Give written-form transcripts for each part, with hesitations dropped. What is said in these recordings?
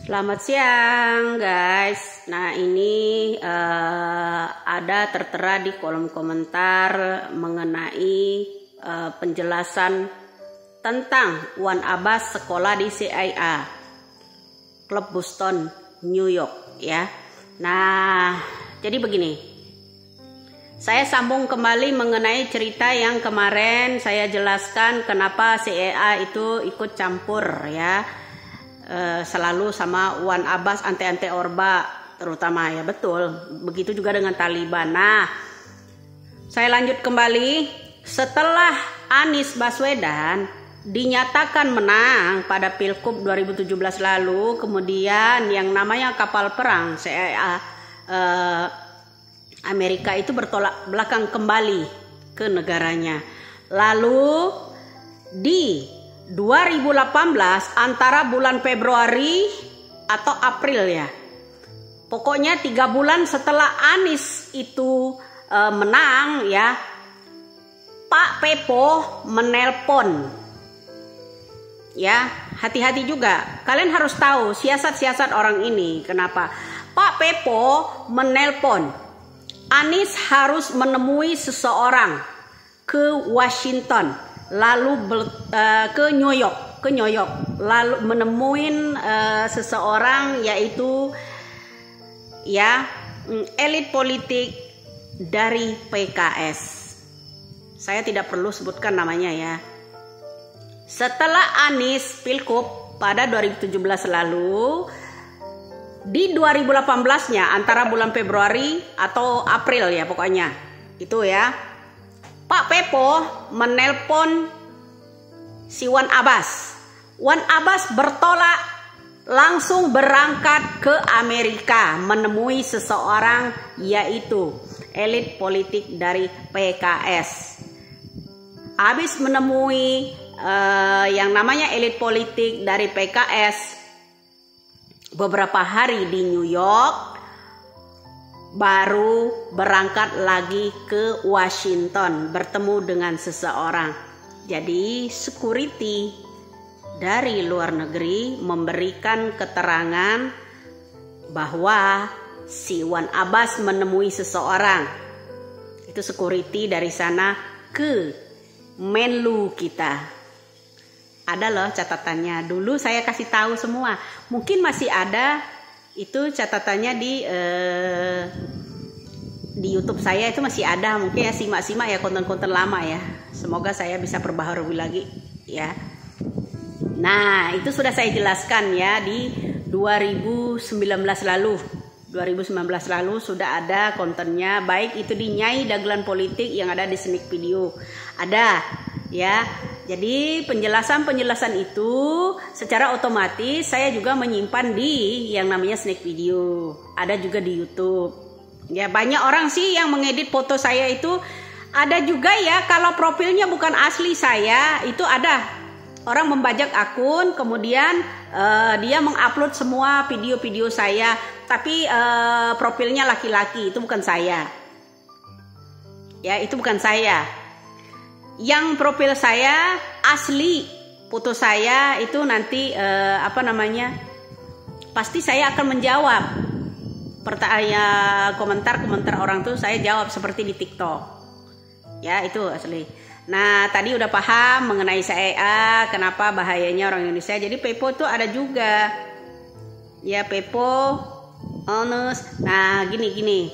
Selamat siang guys. Nah ini ada tertera di kolom komentar mengenai penjelasan tentang Wan Abbas sekolah di CIA Club Boston, New York ya. Nah jadi begini, saya sambung kembali mengenai cerita yang kemarin saya jelaskan kenapa CIA itu ikut campur ya. Selalu sama Wan Abbas, ante-ante Orba terutama ya, betul. Begitu juga dengan Taliban. Nah, saya lanjut kembali. Setelah Anies Baswedan dinyatakan menang pada Pilkup 2017 lalu, kemudian yang namanya kapal perang CIA Amerika itu bertolak belakang kembali ke negaranya. Lalu di 2018 antara bulan Februari atau April ya, pokoknya 3 bulan setelah Anies itu menang ya, Pak Pepo menelpon ya. Hati-hati juga, kalian harus tahu siasat-siasat orang ini. Kenapa Pak Pepo menelpon Anies harus menemui seseorang ke Washington, lalu ke New York, lalu menemuin seseorang yaitu ya elit politik dari PKS. Saya tidak perlu sebutkan namanya ya. Setelah Anies Pilkup pada 2017 lalu, di 2018-nya antara bulan Februari atau April ya pokoknya itu ya, Pak Pepo menelpon si Wan Abbas. Wan Abbas bertolak langsung berangkat ke Amerika menemui seseorang yaitu elit politik dari PKS. Habis menemui yang namanya elit politik dari PKS beberapa hari di New York, baru berangkat lagi ke Washington bertemu dengan seseorang. Jadi security dari luar negeri memberikan keterangan bahwa si Wan Abbas menemui seseorang. Itu security dari sana ke Menlu kita. Ada loh catatannya. Dulu saya kasih tahu semua. Mungkin masih ada itu catatannya di YouTube saya, itu masih ada. Mungkin ya simak-simak ya konten-konten lama ya. Semoga saya bisa perbaharui lagi ya. Nah, itu sudah saya jelaskan ya di 2019 lalu. 2019 lalu sudah ada kontennya, baik itu di Nyai Dagelan Politik yang ada di sneak video. Ada ya. Jadi penjelasan-penjelasan itu secara otomatis saya juga menyimpan di yang namanya sneak video. Ada juga di YouTube. Ya, banyak orang sih yang mengedit foto saya itu. Ada juga ya kalau profilnya bukan asli saya, itu ada orang membajak akun, kemudian dia mengupload semua video-video saya, tapi profilnya laki-laki, itu bukan saya. Ya, itu bukan saya. Yang profil saya asli, foto saya itu nanti pasti saya akan menjawab pertanyaan, komentar orang tuh saya jawab seperti di TikTok ya, itu asli. Nah tadi udah paham mengenai saya, kenapa bahayanya orang Indonesia. Jadi Pepo tuh ada juga ya, Pepo honest. Nah gini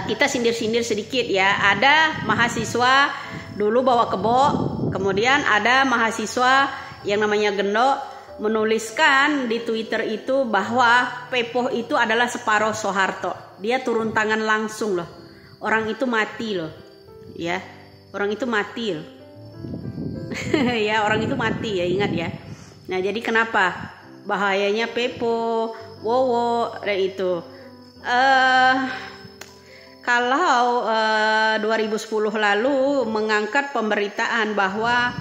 kita sindir-sindir sedikit ya. Ada mahasiswa dulu bawa kebo, kemudian ada mahasiswa yang namanya Gendo menuliskan di Twitter itu bahwa Pepo itu adalah separuh Soeharto. Dia turun tangan langsung loh. Orang itu mati loh. Ya, orang itu mati loh. Ya, orang itu mati ya, ingat ya. Nah, jadi kenapa bahayanya Pepo, Wowo itu? Kalau 2010 lalu mengangkat pemberitaan bahwa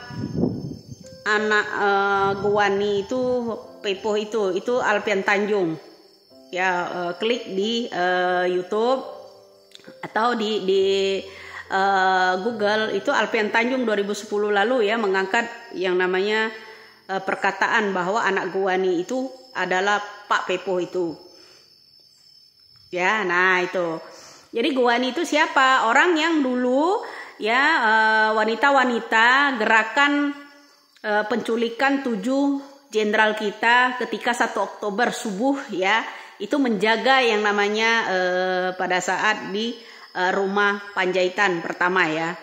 anak Guwani itu Pepo itu Alfian Tanjung ya, klik di YouTube atau di Google, itu Alfian Tanjung 2010 lalu ya mengangkat yang namanya perkataan bahwa anak Guani itu adalah Pak Pepo itu. Ya, nah itu. Jadi Guani itu siapa? Orang yang dulu ya wanita-wanita gerakan penculikan 7 jenderal kita ketika 1 Oktober subuh ya, itu menjaga yang namanya pada saat di rumah Panjaitan pertama ya.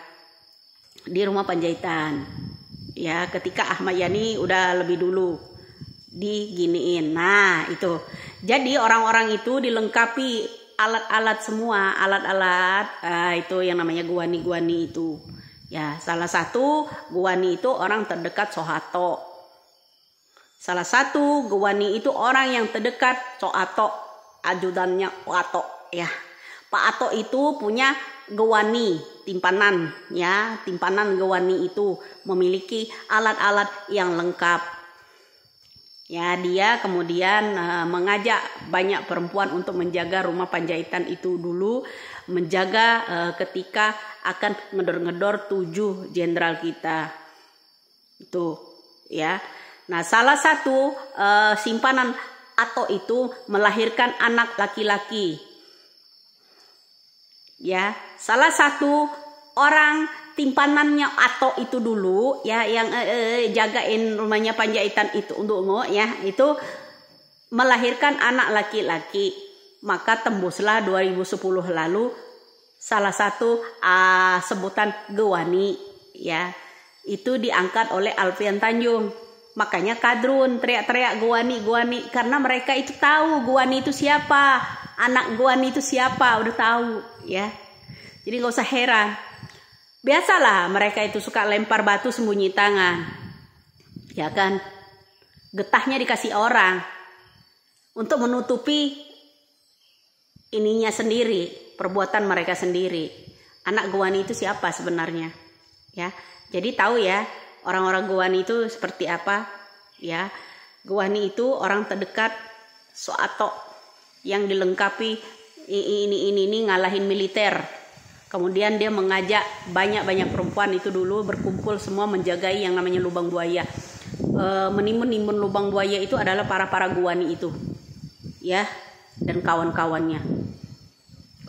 Di rumah Panjaitan. Ya, ketika Ahmad Yani udah lebih dulu diginiin. Nah, itu. Jadi orang-orang itu dilengkapi alat-alat semua, alat-alat itu yang namanya Guani-Guani itu. Ya, salah satu Guani itu orang terdekat Soeharto. Salah satu Guani itu orang yang terdekat Soeharto, ajudannya Pak Ato ya. Pak Ato itu punya Guani, timpanan ya, timpanan Guani itu memiliki alat-alat yang lengkap. Ya, dia kemudian mengajak banyak perempuan untuk menjaga rumah Panjaitan itu dulu, menjaga ketika akan ngedor-ngedor 7 jenderal kita. Itu ya. Nah, salah satu simpanan Ato itu melahirkan anak laki-laki. Ya, salah satu orang timpanannya Ato itu dulu ya, yang jagain rumahnya Panjaitan itu untuk ya, itu melahirkan anak laki-laki. Maka tembuslah 2010 lalu salah satu sebutan Guani ya, itu diangkat oleh Alfian Tanjung. Makanya kadrun teriak-teriak Guani karena mereka itu tahu Guani itu siapa, anak Guani itu siapa, udah tahu ya. Jadi nggak usah heran. Biasalah mereka itu suka lempar batu sembunyi tangan. Ya kan? Getahnya dikasih orang untuk menutupi ininya sendiri, perbuatan mereka sendiri. Anak Guani itu siapa sebenarnya? Ya. Jadi tahu ya, orang-orang Guani itu seperti apa? Ya. Guani itu orang terdekat Soeharto yang dilengkapi ini ngalahin militer. Kemudian dia mengajak banyak perempuan itu dulu berkumpul semua menjagai yang namanya lubang buaya. Menimbun lubang buaya itu adalah para Guani itu. Ya, dan kawan-kawannya.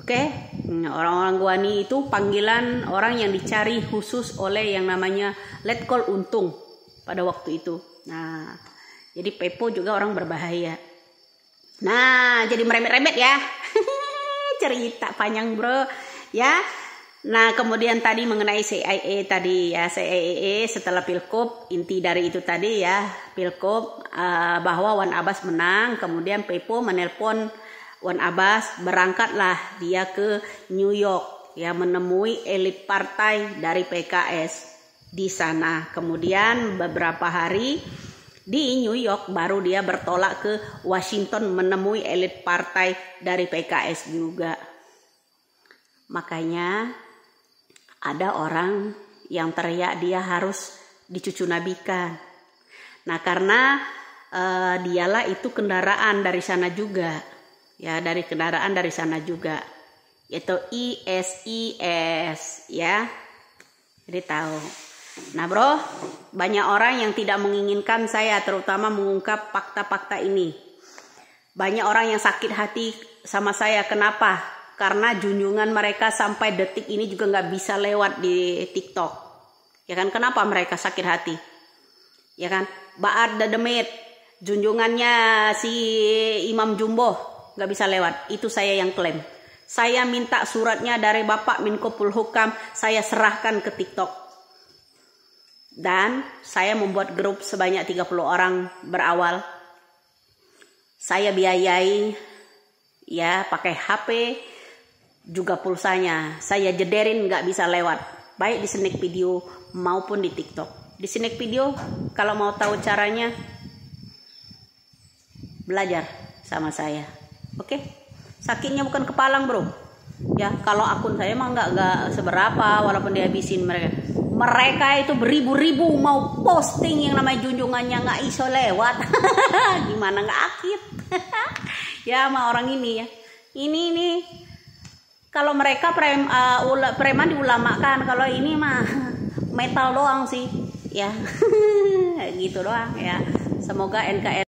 Oke? Orang-orang Guani itu panggilan orang yang dicari khusus oleh yang namanya Letkol Untung pada waktu itu. Nah, jadi Pepo juga orang berbahaya. Nah, jadi merembet-rembet ya. Cerita panjang, Bro. Ya, nah kemudian tadi mengenai CIA tadi ya, CIA setelah Pilkup, inti dari itu tadi ya, Pilkup bahwa Wan Abbas menang, kemudian Pepo menelpon Wan Abbas, berangkatlah dia ke New York ya, menemui elit partai dari PKS di sana. Kemudian beberapa hari di New York baru dia bertolak ke Washington menemui elit partai dari PKS juga. Makanya ada orang yang teriak dia harus dicucunabikan. Nah, karena dialah itu kendaraan dari sana juga. Ya, dari kendaraan dari sana juga. Yaitu ISIS ya. Jadi tahu. Nah, Bro, banyak orang yang tidak menginginkan saya terutama mengungkap fakta-fakta ini. Banyak orang yang sakit hati sama saya. Kenapa? Karena junjungan mereka sampai detik ini juga nggak bisa lewat di TikTok. Ya kan, kenapa mereka sakit hati? Ya kan, Ba'ar Dademit, junjungannya si Imam Jumbo nggak bisa lewat. Itu saya yang klaim. Saya minta suratnya dari Bapak Menko Polhukam, saya serahkan ke TikTok. Dan saya membuat grup sebanyak 30 orang berawal. Saya biayai ya pakai HP, juga pulsanya saya jederin nggak bisa lewat, baik di snack video maupun di TikTok. Di snack video kalau mau tahu caranya belajar sama saya. Oke? Sakitnya bukan kepalang, Bro. Ya, kalau akun saya emang nggak seberapa walaupun dihabisin mereka. Mereka itu beribu-ribu mau posting yang namanya junjungannya nggak iso lewat. Gimana nggak akit? Ya sama orang ini ya. Ini kalau mereka preman diulamakan, kalau ini mah metal doang sih. ya. Gitu doang ya. Semoga NKRI